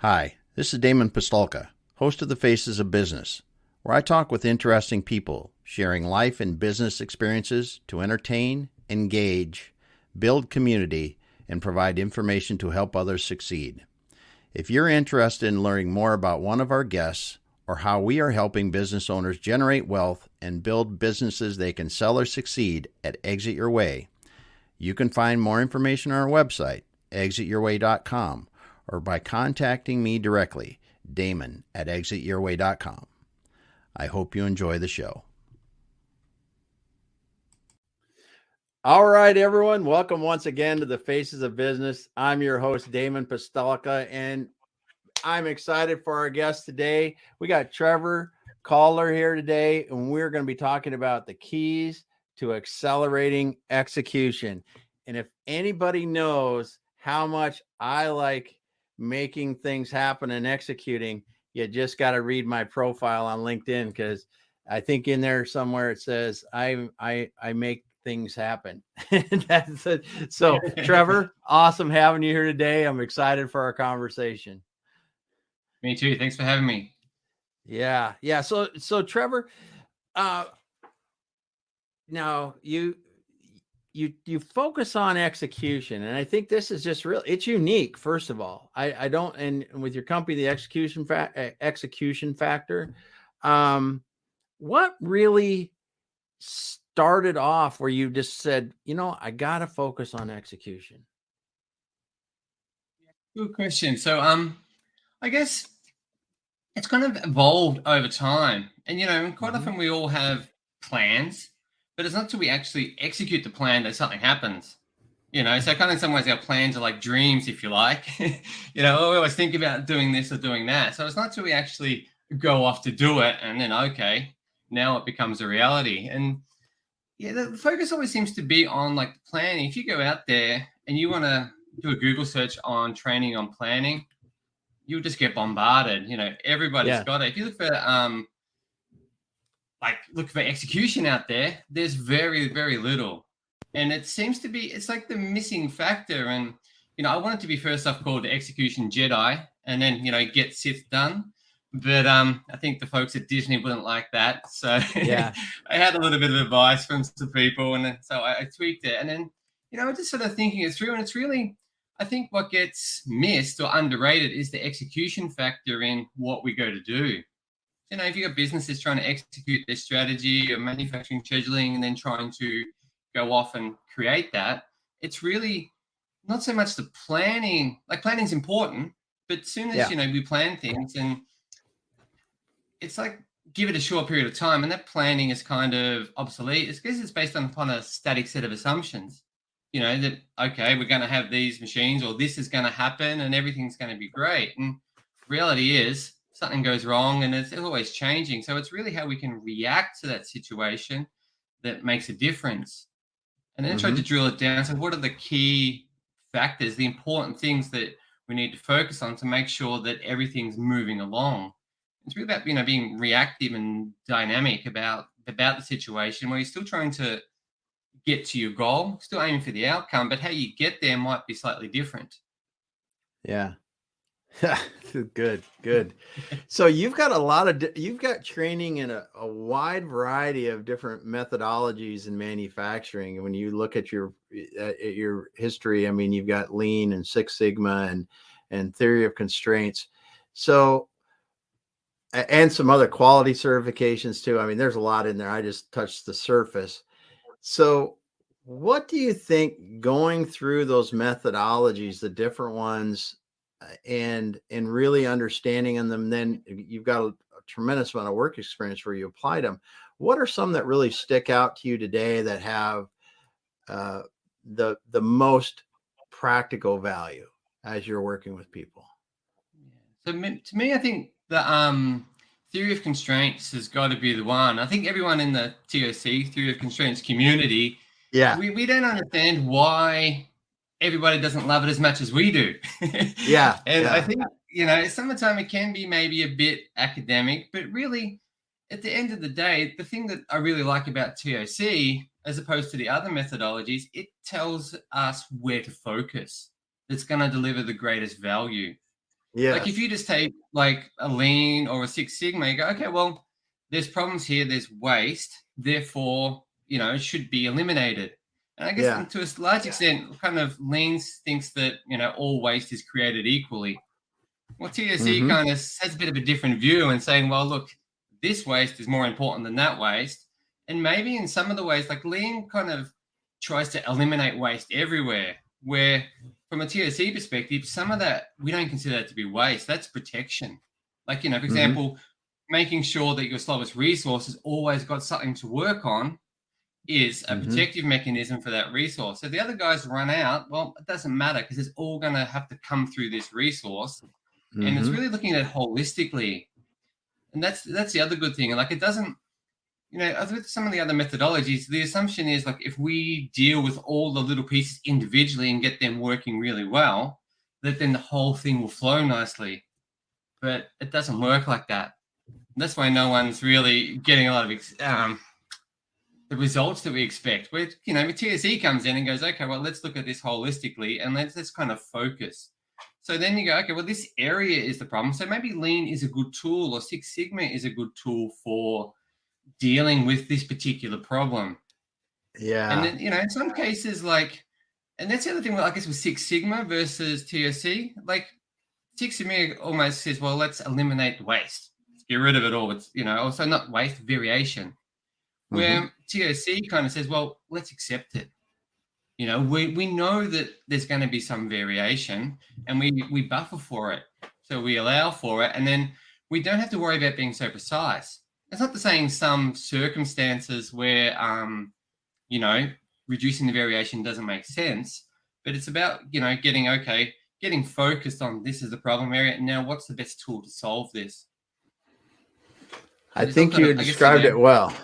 Hi, this is Damon Pistolka, host of The Faces of Business, where I talk with interesting people, sharing life and business experiences to entertain, engage, build community, and provide information to help others succeed. If you're interested in learning more about one of our guests or how we are helping business owners generate wealth and build businesses they can sell or succeed at Exit Your Way, you can find more information on our website, exityourway.com, or by contacting me directly, Damon at exityourway.com. I hope you enjoy the show. All right, everyone. Welcome once again to the Faces of Business. I'm your host, Damon Pistolka, and I'm excited for our guest today. We got Trevor Calder here today, and we're going to be talking about the keys to accelerating execution. And if anybody knows how much I like making things happen and executing, you just got to read my profile on LinkedIn, because I think in there somewhere it says I make things happen. That's it. So Trevor, awesome having you here today. I'm excited for our conversation. Me too. Thanks for having me. Yeah. So Trevor, now you focus on execution, and I think this is just real. It's unique. First of all, I don't, and with your company, the execution factor, what really started off where you just said, I got to focus on execution? Good question. So, I guess it's kind of evolved over time, and quite often we all have plans, but it's not until we actually execute the plan that something happens. So kind of in some ways our plans are like dreams, if you like. We always think about doing this or doing that. So it's not until we actually go off to do it, and then okay, now it becomes a reality. And yeah, the focus always seems to be on like planning. If you go out there and you want to do a Google search on training on planning, you'll just get bombarded. Everybody's got it. If you look for execution out there, there's very, very little. And it seems to be, it's like the missing factor. And, I wanted to be first off called the execution Jedi, and then, get Sith done. But I think the folks at Disney wouldn't like that. So I had a little bit of advice from some people, and then, so I tweaked it. And then, just sort of thinking it through, and it's really, I think what gets missed or underrated is the execution factor in what we go to do. If you've got businesses trying to execute their strategy or manufacturing scheduling and then trying to go off and create that, it's really not so much the planning. Like, planning's important, but as soon as, we plan things, and it's like, give it a short period of time, and that planning is kind of obsolete. It's because it's based upon a static set of assumptions. That, okay, we're going to have these machines, or this is going to happen, and everything's going to be great. And reality is something goes wrong, and it's always changing. So it's really how we can react to that situation that makes a difference. And then try to drill it down. So what are the key factors, the important things that we need to focus on to make sure that everything's moving along? It's really about, being reactive and dynamic about the situation, where you're still trying to get to your goal, still aiming for the outcome, but how you get there might be slightly different. Yeah. Good. So you've got training in a wide variety of different methodologies in manufacturing. And when you look at your history, I mean, you've got Lean and Six Sigma and theory of constraints. So, and some other quality certifications too. I mean, there's a lot in there. I just touched the surface. So what do you think, going through those methodologies, the different ones, and really understanding them, then you've got a tremendous amount of work experience where you applied them. What are some that really stick out to you today that have the most practical value as you're working with people? So to me, I think the theory of constraints has got to be the one. I think everyone in the TOC, theory of constraints community, we don't understand why everybody doesn't love it as much as we do. I think, summertime it can be maybe a bit academic, but really at the end of the day, the thing that I really like about TOC, as opposed to the other methodologies, it tells us where to focus. That's going to deliver the greatest value. Like if Yes. you just take like a lean or a Six Sigma, you go, okay, well, there's problems here, there's waste, therefore, it should be eliminated. And I guess Yeah. to a large extent, kind of lean thinks that, all waste is created equally. Well, TSC Mm-hmm. kind of has a bit of a different view and saying, well, look, this waste is more important than that waste. And maybe in some of the ways, like lean kind of tries to eliminate waste everywhere, where from a TSC perspective, some of that we don't consider that to be waste. That's protection. Like, for Mm-hmm. example, making sure that your slowest resource has always got something to work on is a Mm-hmm. protective mechanism for that resource. So the other guys run out, well, it doesn't matter because it's all going to have to come through this resource. And it's Mm-hmm. really looking at it holistically. And that's the other good thing. Like it doesn't, as with some of the other methodologies, the assumption is like if we deal with all the little pieces individually and get them working really well, that then the whole thing will flow nicely. But it doesn't work like that. And that's why no one's really getting a lot of the results that we expect. Where TSE comes in and goes, okay, well, let's look at this holistically and let's kind of focus. So then you go, okay, well, this area is the problem. So maybe lean is a good tool, or Six Sigma is a good tool for dealing with this particular problem. And Yeah. then, in some cases, like, and that's the other thing, I guess, with Six Sigma versus TSC, like Six Sigma almost says, well, let's eliminate the waste. Let's get rid of it all. It's, also not waste, variation. Mm-hmm. Where TSC kind of says, well, let's accept it. We know that there's going to be some variation and we buffer for it. So we allow for it. And then we don't have to worry about being so precise. It's not to saying some circumstances where, reducing the variation doesn't make sense, but it's about, getting focused on this is the problem area. Now, what's the best tool to solve this? I So there's all think kind of, you I guess, described it well.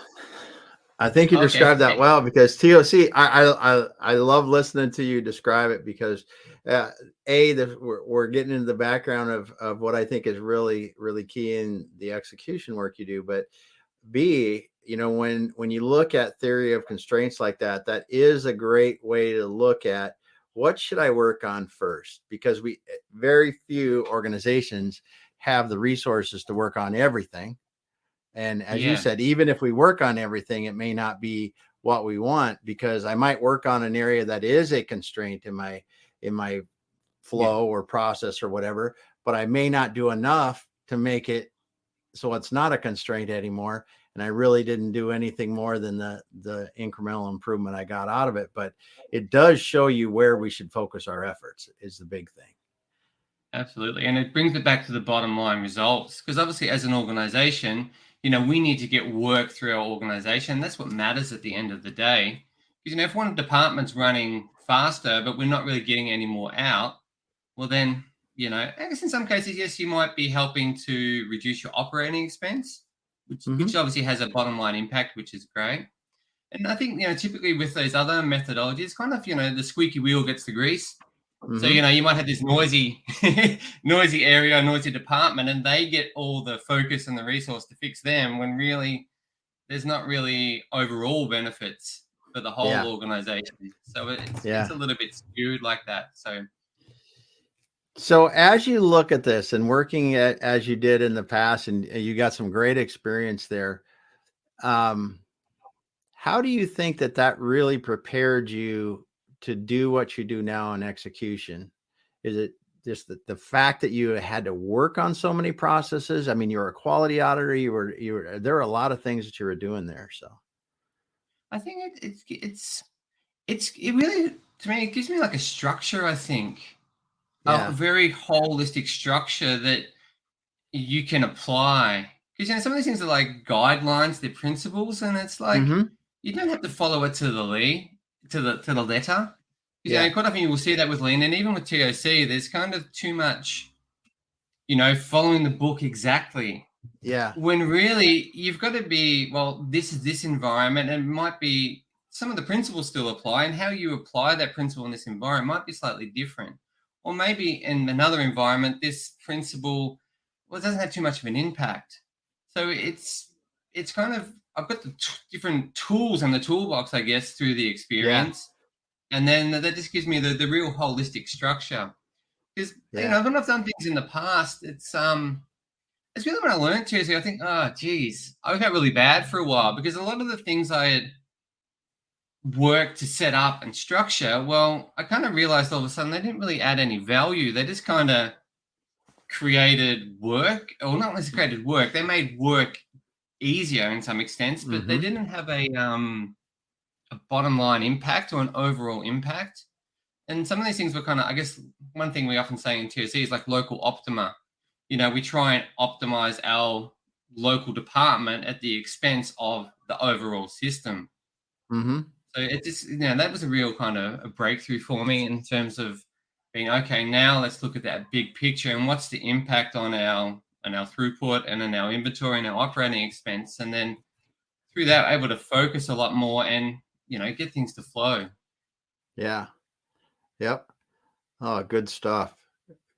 I think you okay. described that well because TOC. I love listening to you describe it because we're getting into the background of what I think is really really key in the execution work you do, but B, when you look at theory of constraints like that, that is a great way to look at what should I work on first, because very few organizations have the resources to work on everything. And as you Yeah. said, even if we work on everything, it may not be what we want, because I might work on an area that is a constraint in my Yeah. flow or process or whatever, but I may not do enough to make it so it's not a constraint anymore. And I really didn't do anything more than the incremental improvement I got out of it. But it does show you where we should focus our efforts is the big thing. Absolutely. And it brings it back to the bottom line results. Because obviously, as an organization, we need to get work through our organization. That's what matters at the end of the day. Because, if one department's running faster, but we're not really getting any more out, well, then, I guess in some cases, yes, you might be helping to reduce your operating expense, which Mm-hmm. obviously has a bottom line impact, which is great. And I think, typically with those other methodologies, kind of, the squeaky wheel gets the grease. So, Mm-hmm. you might have this noisy, noisy area, noisy department, and they get all the focus and the resource to fix them when really there's not really overall benefits for the whole Yeah. organization. So it's Yeah. a little bit skewed like that. So So as you look at this and working as you did in the past, and you got some great experience there, um, how do you think that really prepared you to do what you do now in execution? Is it just the fact that you had to work on so many processes? I mean, you're a quality auditor. You were there are a lot of things that you were doing there. So I think it really, to me, it gives me like a structure. I think a yeah. very holistic structure that you can apply, because some of these things are like guidelines, they're principles, and it's like Hmm. you don't have to follow it to the to the letter. Because Yeah. quite often you will see that with lean, and even with TOC, there's kind of too much, following the book exactly. Yeah. When really you've got to be, well, this is this environment, and it might be some of the principles still apply, and how you apply that principle in this environment might be slightly different. Or maybe in another environment, this principle, well, it doesn't have too much of an impact. So it's kind of, I've got the different tools in the toolbox, I guess, through the Yeah. experience. And then that just gives me the real holistic structure. Because Yeah. when I've done things in the past, it's really when I learned to. So I think, oh, geez, I felt really bad for a while because a lot of the things I had worked to set up and structure, well, I kind of realized all of a sudden they didn't really add any value. They just kind of created work, or not necessarily created work. They made work easier in some extents, but they Mm-hmm. didn't have a bottom line impact or an overall impact. And some of these things were kind of, I guess, one thing we often say in TOC is like local optima. We try and optimize our local department at the expense of the overall system. Mm-hmm. So it just, that was a real kind of a breakthrough for me in terms of being, okay, now let's look at that big picture and what's the impact on our throughput and on our inventory and our operating expense. And then through that, able to focus a lot more and, get things to flow. Yeah. Yep. Oh, good stuff.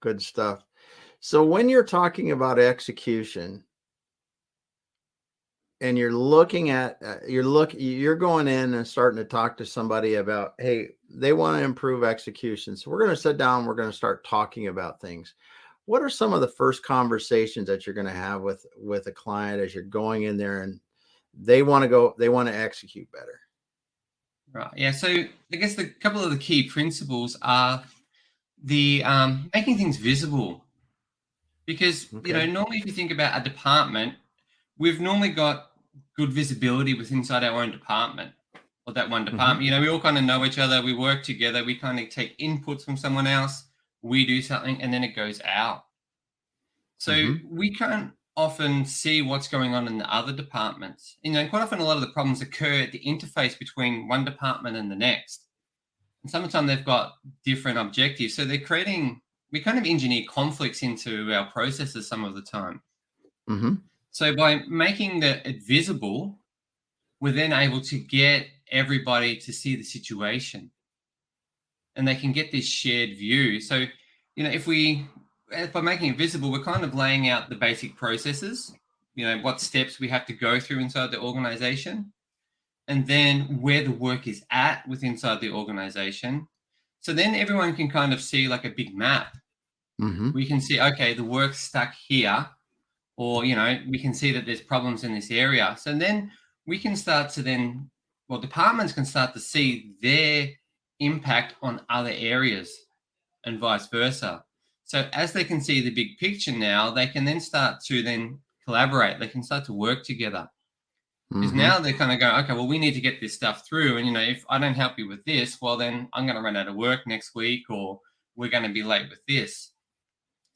Good stuff. So when you're talking about execution and you're looking at you're going in and starting to talk to somebody about, hey, they want to improve execution. So we're going to sit down, we're going to start talking about things. What are some of the first conversations that you're going to have with a client as you're going in there and they want to execute better? Right. Yeah. So I guess the couple of the key principles are the making things visible. Because, Okay. normally if you think about a department, we've normally got good visibility with inside our own department or that one Mm-hmm. department. We all kind of know each other. We work together. We kind of take inputs from someone else. We do something and then it goes out. So Mm-hmm. we can't often see what's going on in the other departments. Quite often a lot of the problems occur at the interface between one department and the next. And sometimes they've got different objectives. So we kind of engineer conflicts into our processes some of the time. Mm-hmm. So by making it visible, we're then able to get everybody to see the situation and they can get this shared view. So, by making it visible, we're kind of laying out the basic processes, what steps we have to go through inside the organization, and then where the work is at inside the organization. So then everyone can kind of see like a big map. Mm-hmm. We can see, okay, the work's stuck here, or, we can see that there's problems in this area. So then we can start to departments can start to see their impact on other areas and vice versa. So as they can see the big picture now, they can then start to then collaborate. They can start to work together. Because Mm-hmm. now they're kind of going, okay, well, we need to get this stuff through. And, if I don't help you with this, well, then I'm going to run out of work next week, or we're going to be late with this.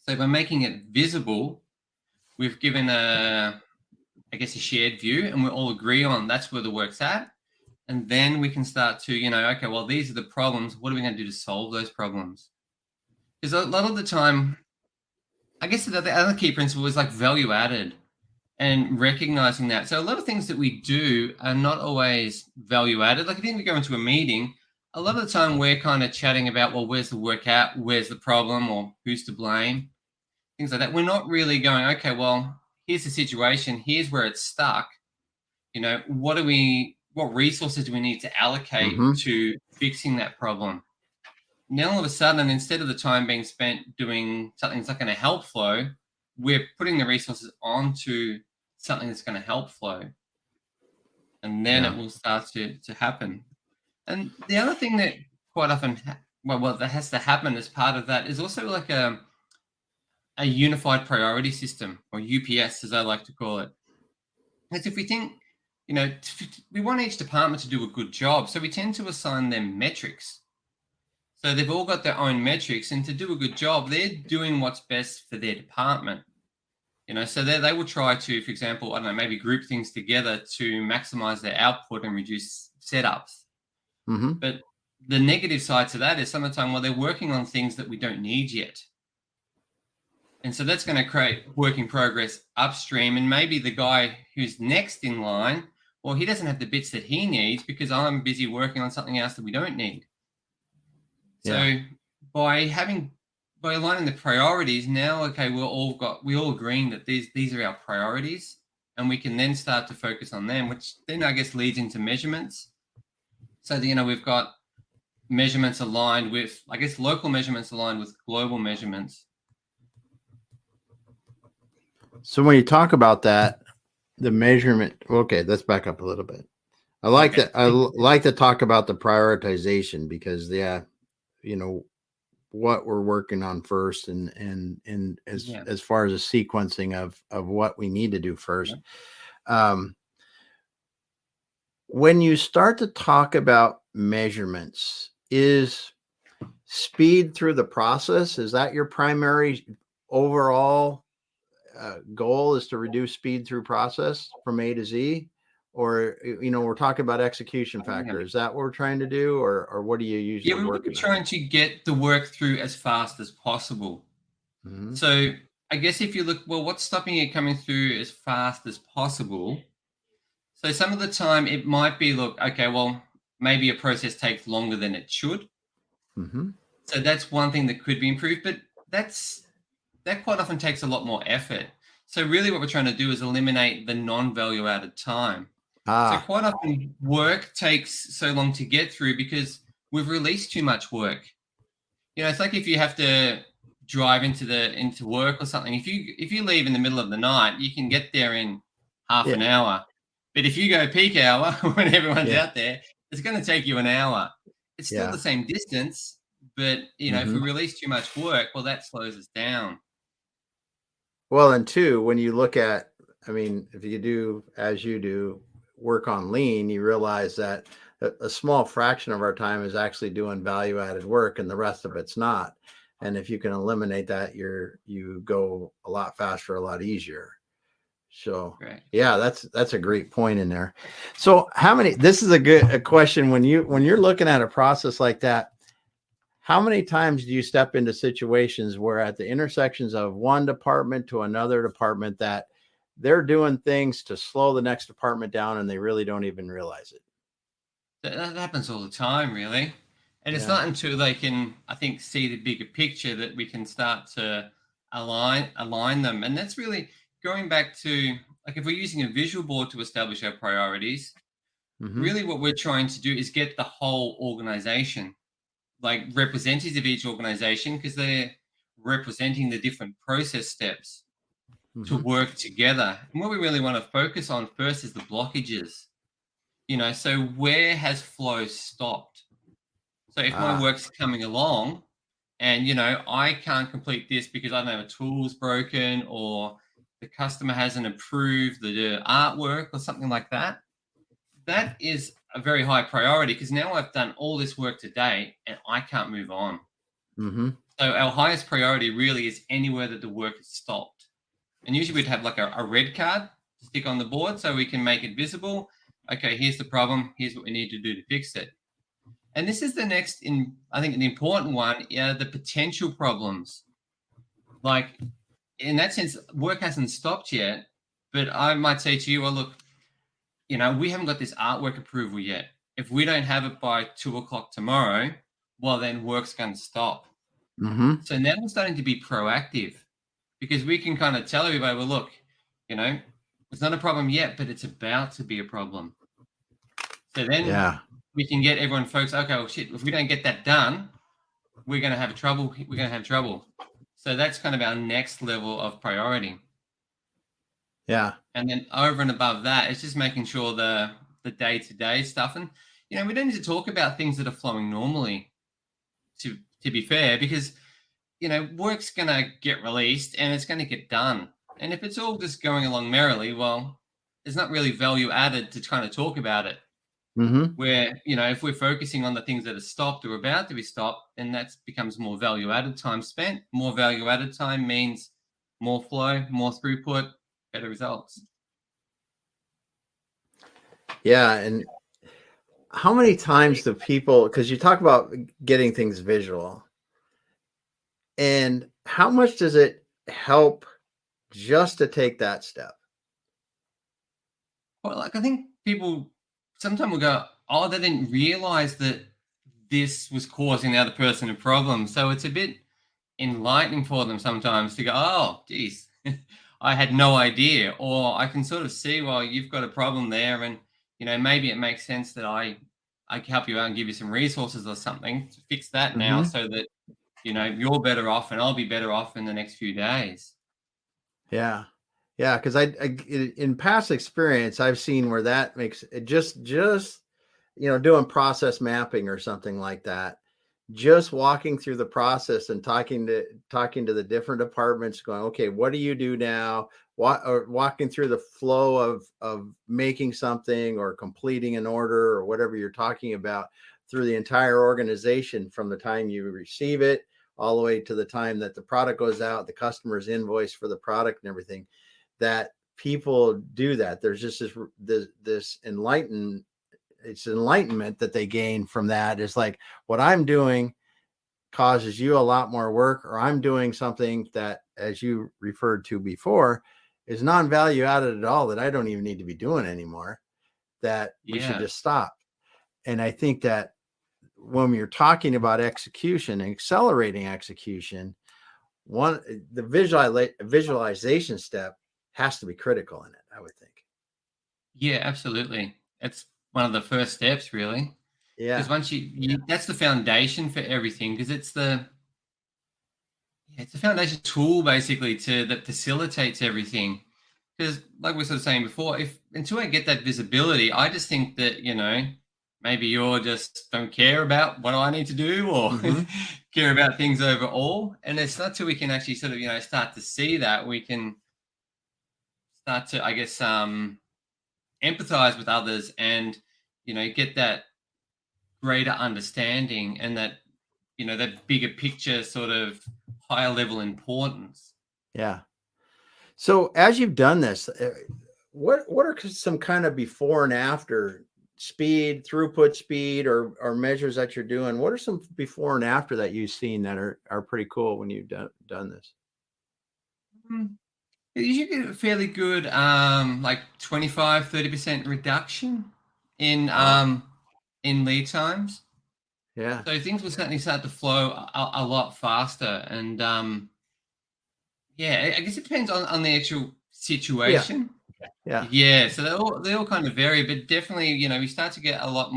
So by making it visible, we've given a shared view, and we all agree on that's where the work's at. And then we can start to, okay, well, these are the problems. What are we going to do to solve those problems? Because a lot of the time, I guess the other key principle is like value added and recognizing that. So a lot of things that we do are not always value added. Like I think we go into a meeting, a lot of the time we're kind of chatting about, well, where's the work at? Where's the problem? Or who's to blame? Things like that. We're not really going, okay, well, here's the situation. Here's where it's stuck. What resources do we need to allocate Mm-hmm. to fixing that problem? Now, all of a sudden, instead of the time being spent doing something that's not going to help flow, we're putting the resources onto something that's going to help flow. And then Yeah. it will start to happen. And the other thing that quite often, that has to happen as part of that is also like a unified priority system, or UPS, as I like to call it. Because if we think, we want each department to do a good job, so we tend to assign them metrics. So they've all got their own metrics, and to do a good job, they're doing what's best for their department. So they will try to, for example, I don't know, maybe group things together to maximize their output and reduce setups. Mm-hmm. But the negative side to that is some of the time, well, they're working on things that we don't need yet. And so that's going to create work in progress upstream. And maybe the guy who's next in line, well, he doesn't have the bits that he needs because I'm busy working on something else that we don't need. Yeah. So by aligning the priorities now, okay, we all agreeing that these are our priorities, and we can then start to focus on them, which then I guess leads into measurements. So that, we've got measurements aligned with, I guess, local measurements aligned with global measurements. So when you talk about that, the measurement, okay, let's back up a little bit. I like Okay. that. Like to talk about the prioritization because, yeah, what we're working on first and as far as a sequencing of what we need to do first. When you start to talk about measurements, is speed through the process, is that your primary overall goal, is to reduce speed through process from A to Z? Or, we're talking about execution factor. Is that what we're trying to do? Or what are you usually working on? Trying to get the work through as fast as possible. Mm-hmm. So I guess if you look, well, what's stopping it coming through as fast as possible? So some of the time it might be, look, okay, well, maybe a process takes longer than it should. Mm-hmm. So that's one thing that could be improved, but that quite often takes a lot more effort. So really what we're trying to do is eliminate the non-value added time. So quite often work takes so long to get through because we've released too much work. It's like if you have to drive into work or something. If you leave in the middle of the night, you can get there in half an hour. But if you go peak hour when everyone's out there, it's going to take you an hour. It's still the same distance, but if we release too much work, well, that slows us down. Well, and two, when you look at, if you do, as you do, work on lean, you realize that a small fraction of our time is actually doing value added work and the rest of it's not. And if you can eliminate that, you go a lot faster, a lot easier. So yeah, that's a great point in there. So this is a question when you're looking at a process like that, how many times do you step into situations where at the intersections of one department to another department that they're doing things to slow the next department down and they really don't even realize it? That happens all the time, really. And it's not until they can, I think, see the bigger picture that we can start to align them. And that's really going back to, like, if we're using a visual board to establish our priorities, really what we're trying to do is get the whole organization, like representatives of each organization, because they're representing the different process steps to work together. And what we really want to focus on first is the blockages. So where has flow stopped? So if my work's coming along and, I can't complete this because I don't know, a tool's broken or the customer hasn't approved the artwork or something like that, that is a very high priority because now I've done all this work today and I can't move on. So our highest priority really is anywhere that the work has stopped. And usually we'd have like a red card to stick on the board so we can make it visible. Okay, here's the problem. Here's what we need to do to fix it. And this is the next, I think, an important one, the potential problems. Like, in that sense, work hasn't stopped yet, but I might say to you, well, look, we haven't got this artwork approval yet. If we don't have it by 2:00 tomorrow, well, then work's going to stop. So now we're starting to be proactive because we can kind of tell everybody, well, look, it's not a problem yet, but it's about to be a problem. So then we can get everyone focused. Okay, well, shit, if we don't get that done, we're going to have trouble. We're going to have trouble. So that's kind of our next level of priority. Yeah. And then over and above that, it's just making sure the day-to-day stuff. And, we don't need to talk about things that are flowing normally, to be fair, because, work's going to get released and it's going to get done. And if it's all just going along merrily, well, there's not really value added to trying to talk about it. Where, if we're focusing on the things that are stopped or about to be stopped, then that becomes more value added time spent. More value added time means more flow, more throughput, better results. Yeah. And how many times do people, because you talk about getting things visual, and how much does it help just to take that step? Well, like, I think people sometimes will go, oh, they didn't realize that this was causing the other person a problem. So it's a bit enlightening for them sometimes to go, oh, geez, I had no idea. Or I can sort of see, well, you've got a problem there. And, maybe it makes sense that I I can help you out and give you some resources or something to fix that now, Mm-hmm. so that you're better off and I'll be better off in the next few days. Yeah. Yeah. Because in past experience, I've seen where that makes it just doing process mapping or something like that. Just walking through the process and talking to the different departments, going, okay, what do you do now? Or walking through the flow of making something or completing an order or whatever you're talking about through the entire organization, from the time you receive it all the way to the time that the product goes out, the customer's invoice for the product and everything. That people do that. There's just this enlightenment that they gain from that. Is like, what I'm doing causes you a lot more work, or I'm doing something that, as you referred to before, is non-value added at all, that I don't even need to be doing anymore, that we should Yeah. just stop. And I think that when you're talking about execution and accelerating execution, the visualization step has to be critical in it, I would think. Yeah, absolutely. It's one of the first steps, really, because Yeah. once you that's the foundation for everything, because it's the foundation tool basically that facilitates everything. Because, like we were sort of saying before, if until I get that visibility, I just think that maybe you're just don't care about what I need to do, or Mm-hmm. care about things overall. And it's not till we can actually sort of start to see that we can start to, I guess, empathize with others, and get that greater understanding, and that bigger picture sort of higher level importance. Yeah. So as you've done this, what are some kind of before and after speed, throughput speed, or measures that you're doing? What are some before and after that you've seen that are pretty cool when you've done this? Mm, you get a fairly good like 25-30% reduction in Wow. lead times. Yeah. So things will certainly start to flow a lot faster. And yeah, I guess it depends on the actual Yeah. situation. Yeah. Yeah, so they all kind of vary, but definitely, we start to get a lot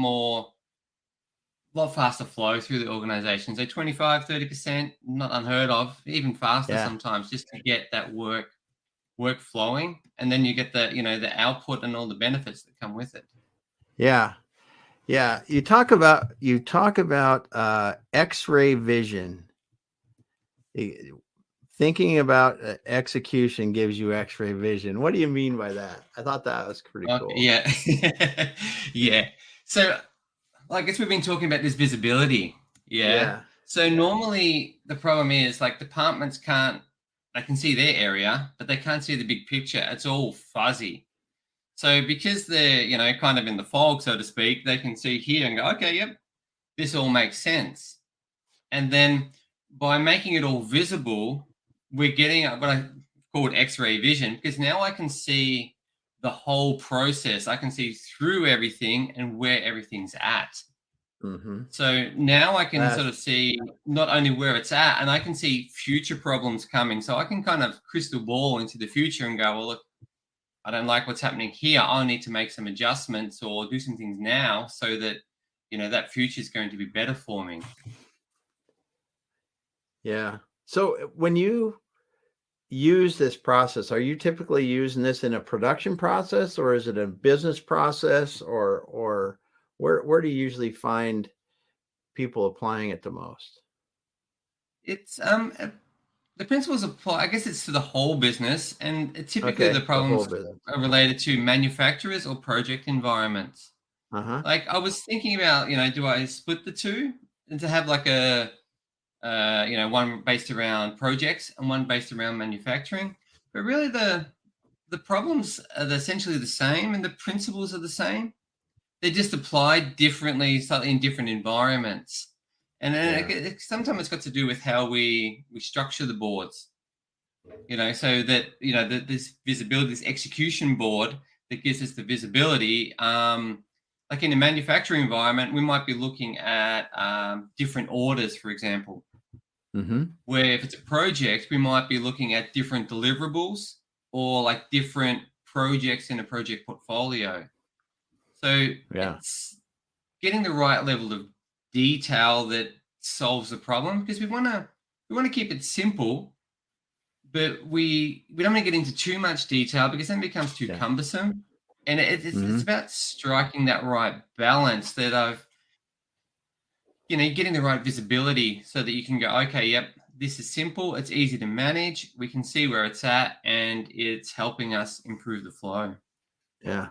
faster flow through the organization. So 25-30%, not unheard of, even faster Yeah. sometimes, just to get that work flowing. And then you get the output and all the benefits that come with it. Yeah. Yeah. You talk about X-ray vision. Eh, Thinking about execution gives you X-ray vision. What do you mean by that? I thought that was pretty Okay, cool. yeah. Yeah. So I guess we've been talking about this visibility. Yeah. Yeah. So normally the problem is, like, departments they can see their area, but they can't see the big picture. It's all fuzzy. So because they're, kind of in the fog, so to speak, they can see here and go, okay, yep, this all makes sense. And then by making it all visible, we're getting what I called X-ray vision, because now I can see the whole process. I can see through everything and where everything's at. Mm-hmm. So now I can sort That's of see not only where it's at, and I can see future problems coming. So I can kind of crystal ball into the future and go, well, look, I don't like what's happening here. I need to make some adjustments or do some things now, so that that future is going to be better for me. Yeah. So when you use this process, are you typically using this in a production process, or is it a business process, or where do you usually find people applying it the most? It's the principles apply. I guess it's to the whole business, and typically the Okay, the whole problems business. are related to manufacturers or project environments. Uh-huh. Like, I was thinking about, do I split the two and to have like a one based around projects and one based around manufacturing? But really, the problems are essentially the same, and the principles are the same. They're just applied differently, slightly in different environments. And then Yeah. sometimes it's got to do with how we structure the boards. So that that this visibility, this execution board that gives us the visibility. Like in a manufacturing environment, we might be looking at different orders, for example. Mm-hmm. Where if it's a project, we might be looking at different deliverables, or like different projects in a project portfolio. So Yeah. it's getting the right level of detail that solves the problem, because we want to keep it simple, but we don't want to get into too much detail because then it becomes too Yeah. cumbersome. And it's Hmm. about striking that right balance that getting the right visibility so that you can go, okay, yep, this is simple, it's easy to manage, we can see where it's at, and it's helping us improve the flow. Yeah.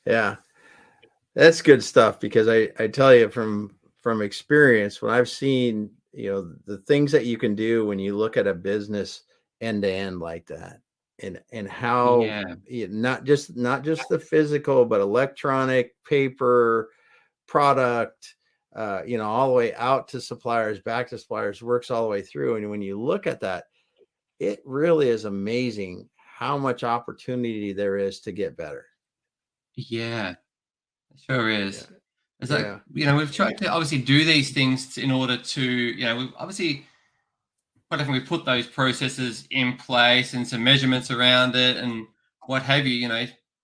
Yeah. That's good stuff because I tell you from experience when I've seen, the things that you can do when you look at a business end to end like that, and how Yeah. not just the physical but electronic, paper, product, all the way out to suppliers, back to suppliers, works all the way through. And when you look at that, it really is amazing how much opportunity there is to get better. Yeah, it sure Yeah. is. It's like, Yeah. we've tried to obviously do these things in order to, we've obviously quite often we put those processes in place and some measurements around it and what have you,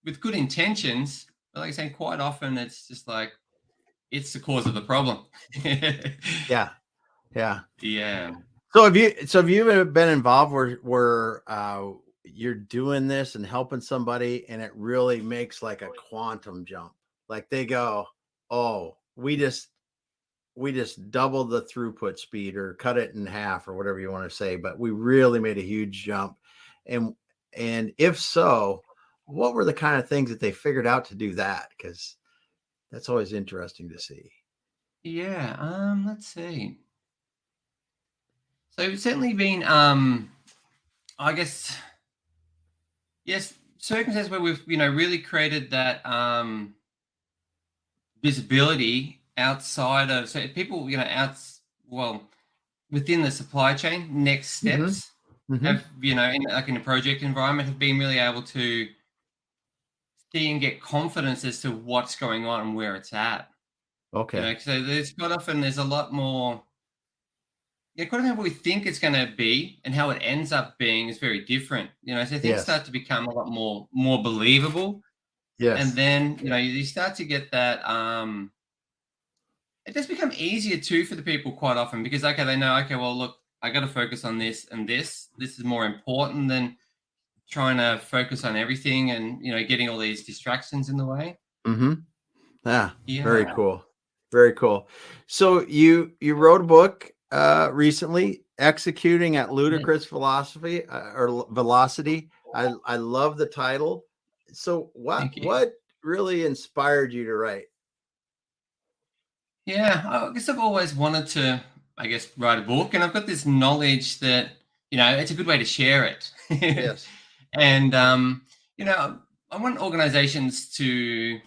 with good intentions. But like I say, quite often it's just like it's the cause of the problem. Yeah. Yeah. Yeah. So have you ever been involved where you're doing this and helping somebody and it really makes like a quantum jump? Like they go, "Oh, we just doubled the throughput speed or cut it in half or whatever you want to say, but we really made a huge jump." And and if so, what were the kind of things that they figured out to do that? Because that's always interesting to see. Yeah. Let's see. So it's certainly been I guess, yes, circumstances where we've, really created that visibility outside of, so people, well, within the supply chain, next Hmm. steps Hmm. have, in a project environment, have been really able to see and get confidence as to what's going on and where it's at. Okay. So there's quite often there's a lot more, yeah, quite often what we think it's going to be and how it ends up being is very different. So things Yes. start to become a lot more believable, and Yes. then you start to get that. It does become easier too for the people quite often because, okay, they know, okay, well, look, I got to focus on this and this. This is more important than trying to focus on everything and getting all these distractions in the way. Hmm. Yeah, very Yeah. cool. Very cool. So you wrote a book recently, Executing at Yeah. Ludicrous Philosophy or Velocity. I love the title. So what Thank you. what really inspired you to write? Yeah, I guess I've always wanted to, I guess, write a book, and I've got this knowledge that it's a good way to share it, Yes. and you know, I want organizations to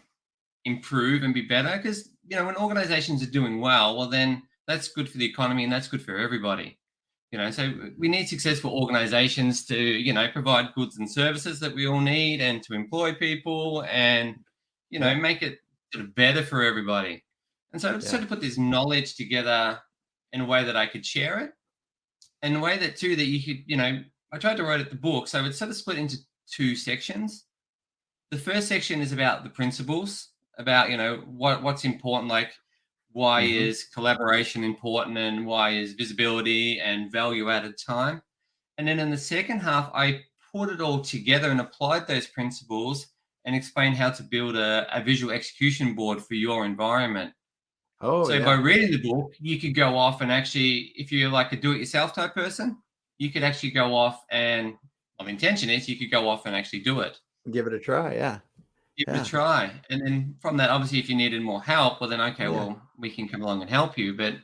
improve and be better because when organizations are doing well, then that's good for the economy and that's good for everybody. So we need successful organizations to provide goods and services that we all need and to employ people and Yeah. make it sort of better for everybody. And so I just had Yeah. to put this knowledge together in a way that I could share it, and a way that too that you could I tried to write it the book, so it's sort of split into two sections. The first section is about the principles, about what's important, like why Hmm. is collaboration important and why is visibility and value added time. And then in the second half, I put it all together and applied those principles and explained how to build a visual execution board for your environment. Oh So by yeah. reading the book, you could go off and actually, if you're like a do-it-yourself type person, you could actually go off and, well, the intention is you could go off and actually do it. Give it a try. Yeah. Give it a Yeah. try. And then from that, obviously, if you needed more help, well, then, okay, Yeah. well, we can come along and help you. But,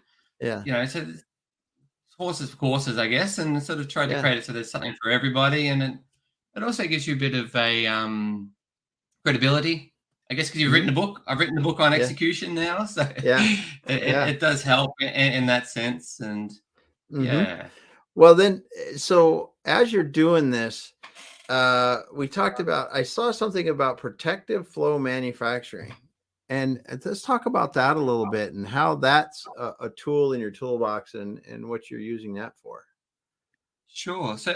Yeah. so it's horses for courses, I guess, and sort of tried to Yeah. create it so there's something for everybody. And it also gives you a bit of a credibility, I guess, because you've written Hmm. a book. I've written a book on Yeah. execution now. So Yeah. Yeah. it does help in that sense. And Hmm. yeah, Well then, so as you're doing this, we talked about, I saw something about protective flow manufacturing. And let's talk about that a little bit and how that's a tool in your toolbox and what you're using that for. sure. So,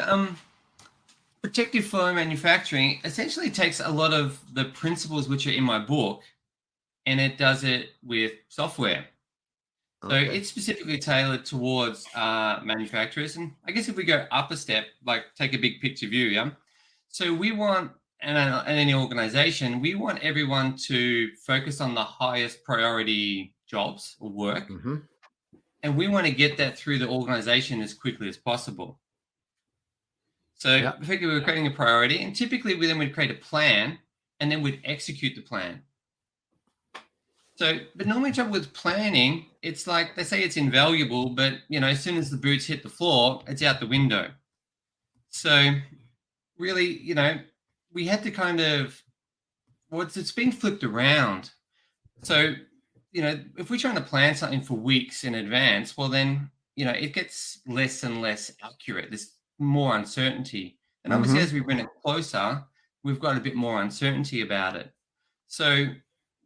protective flow manufacturing essentially takes a lot of the principles which are in my book and it does it with software. So Okay. it's specifically tailored towards manufacturers. And I guess if we go up a step, like take a big picture view, yeah. So we want, and any organization, we want everyone to focus on the highest priority jobs or work, Mm-hmm. and we want to get that through the organization as quickly as possible. So Yeah. effectively, we're creating a priority, and typically we then would create a plan, and then we'd execute the plan. So, but normally trouble with planning, it's like they say it's invaluable, but as soon as the boots hit the floor, it's out the window. So really, we had to kind of, it's been flipped around. So, if we're trying to plan something for weeks in advance, well then, it gets less and less accurate. There's more uncertainty. And obviously Mm-hmm. as we bring it closer, we've got a bit more uncertainty about it. So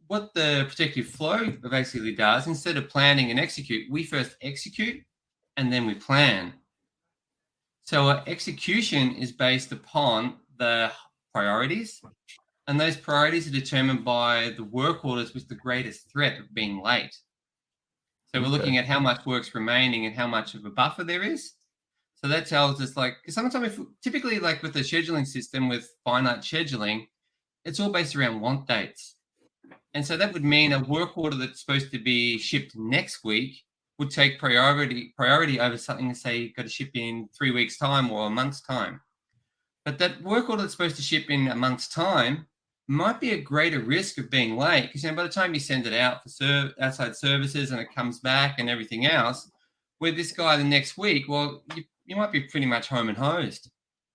what the protective flow basically does, instead of planning and execute, we first execute and then we plan. So our execution is based upon the priorities, and those priorities are determined by the work orders with the greatest threat of being late. So we're Okay. looking at how much work's remaining and how much of a buffer there is. So that tells us, like, sometimes typically, like with the scheduling system with finite scheduling, it's all based around want dates. And so that would mean a work order that's supposed to be shipped next week would take priority over something, say, you've got to ship in 3 weeks' time or a month's time. But that work order that's supposed to ship in a month's time might be a greater risk of being late, because by the time you send it out for outside services and it comes back and everything else, with this guy the next week, well, you might be pretty much home and hosed.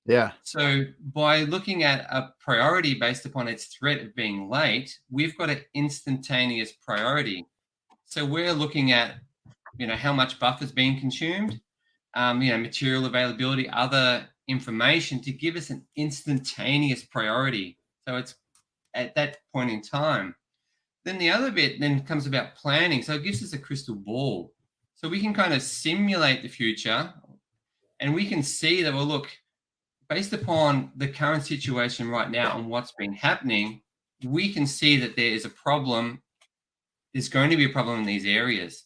Yeah. So by looking at a priority based upon its threat of being late, we've got an instantaneous priority. So we're looking at, how much buffer is being consumed, material availability, other information to give us an instantaneous priority. So it's at that point in time. Then the other bit then comes about planning. So it gives us a crystal ball. So we can kind of simulate the future, and we can see that, well, look, based upon the current situation right now and what's been happening, we can see that there is a problem. There's going to be a problem in these areas.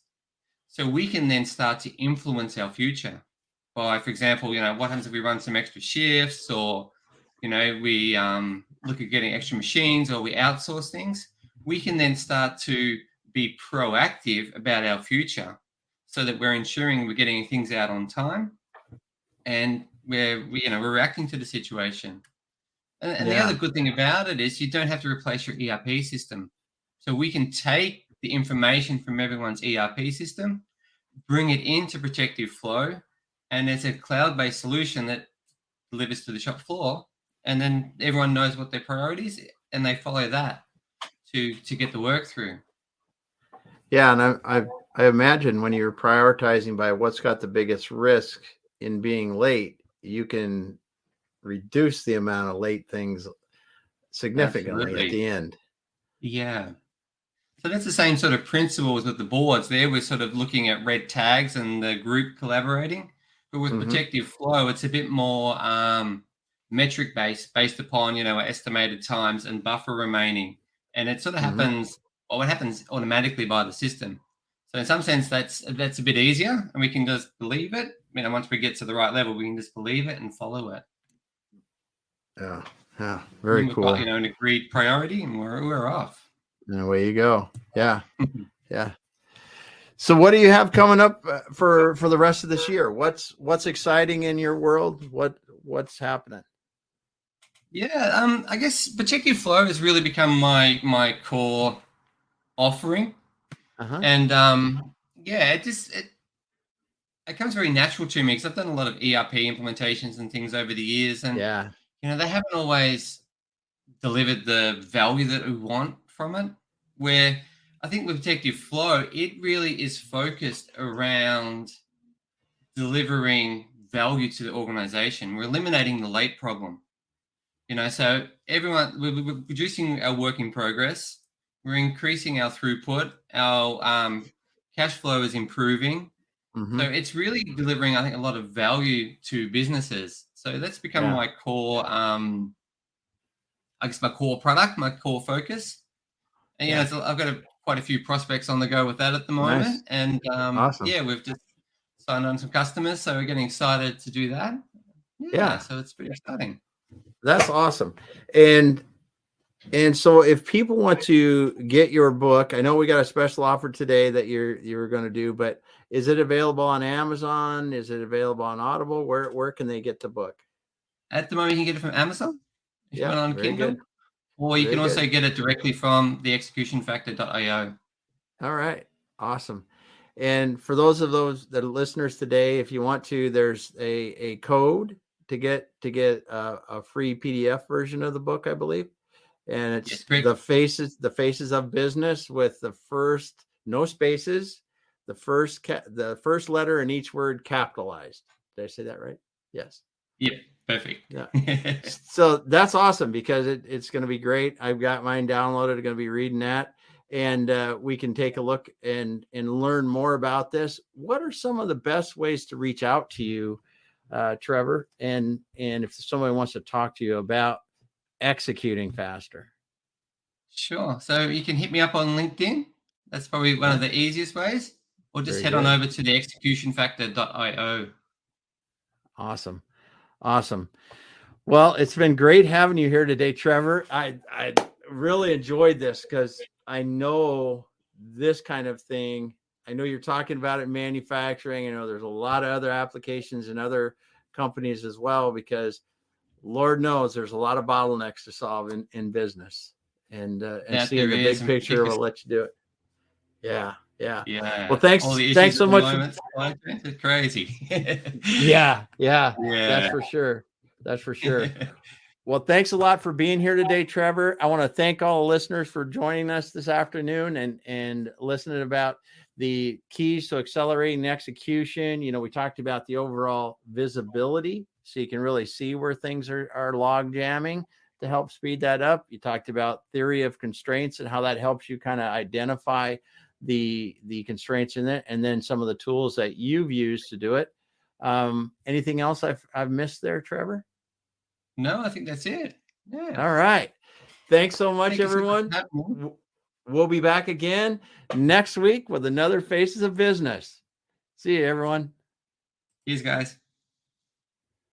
So we can then start to influence our future by, for example, what happens if we run some extra shifts, or, we look at getting extra machines, or we outsource things. We can then start to be proactive about our future, so that we're ensuring we're getting things out on time, and we're reacting to the situation. And the other good thing about it is you don't have to replace your ERP system. So we can take the information from everyone's ERP system, bring it into Protective Flow, and it's a cloud-based solution that delivers to the shop floor, and then everyone knows what their priorities, and they follow that to get the work through. Yeah, and I imagine when you're prioritizing by what's got the biggest risk in being late, you can reduce the amount of late things significantly at Absolutely. the end. Yeah. So that's the same sort of principle as with the boards. There we're sort of looking at red tags and the group collaborating. But with Protective Flow, it's a bit more metric based upon, estimated times and buffer remaining. And it sort of happens, it happens automatically by the system. So in some sense, that's a bit easier, and we can just believe it. Once we get to the right level, we can just believe it and follow it. Yeah, very cool. We've got, an agreed priority, and we're off. And away you go. Yeah. Yeah. So what do you have coming up for the rest of this year? What's exciting in your world? What's happening? Yeah, I guess Protective Flow has really become my core offering. And it comes very natural to me, because I've done a lot of ERP implementations and things over the years, and they haven't always delivered the value that we want from it. Where I think with Protective Flow, it really is focused around delivering value to the organization. We're eliminating the late problem. So we're reducing our work in progress. We're increasing our throughput. Our cash flow is improving. So it's really delivering, I think, a lot of value to businesses. So that's become my core, my core product, my core focus. And Yeah. so I've got quite a few prospects on the go with that at the Nice. moment. And Awesome. yeah, we've just signed on some customers, so we're getting excited to do that. Yeah. So it's pretty exciting. That's awesome. And so if people want to get your book, I know we got a special offer today that you're going to do, but is it available on Amazon? Is it available on Audible? Where can they get the book? At the moment, you can get it from Amazon if you Yeah, want it on very good. Kindle, or you Very can also good. get it directly from the executionfactor.io. All right. Awesome. And for those that are listeners today, if you want to, there's a code to get a free PDF version of the book, I believe. And Yes, it's correct. the faces of business with the first, no spaces, the first letter in each word capitalized. Did I say that right? Yes. Yep, perfect. Yeah. So that's awesome because it's going to be great. I've got mine downloaded. I'm going to be reading that, and we can take a look and learn more about this. What are some of the best ways to reach out to you, Trevor? And if somebody wants to talk to you about executing faster. Sure. So you can hit me up on LinkedIn. That's probably one of the easiest ways. Or just Very head on good. over to the executionfactor.io. Awesome. Awesome. Well, it's been great having you here today, Trevor. I really enjoyed this because I know this kind of thing. I know you're talking about it in manufacturing. I know there's a lot of other applications in other companies as well, because Lord knows there's a lot of bottlenecks to solve in business, and That seeing there the is, big and picture will particularly, let you do it. Yeah. Yeah. Well, yeah, all thanks. the Thanks issues at so the much for, moment. It's crazy. yeah. Yeah. That's Yeah. for sure. That's for sure. Well, thanks a lot for being here today, Trevor. I want to thank all the listeners for joining us this afternoon and listening about the keys to accelerating execution. You know, we talked about the overall visibility, so you can really see where things are log jamming to help speed that up. You talked about theory of constraints and how that helps you kind of identify the constraints in it, and then some of the tools that you've used to do it. Anything else I've missed there, Trevor? No, I think that's it. Yeah. All right. Thanks so much, Thank you so much everyone. for having me. We'll be back again next week with another Faces of Business. See you, everyone. Cheers, guys.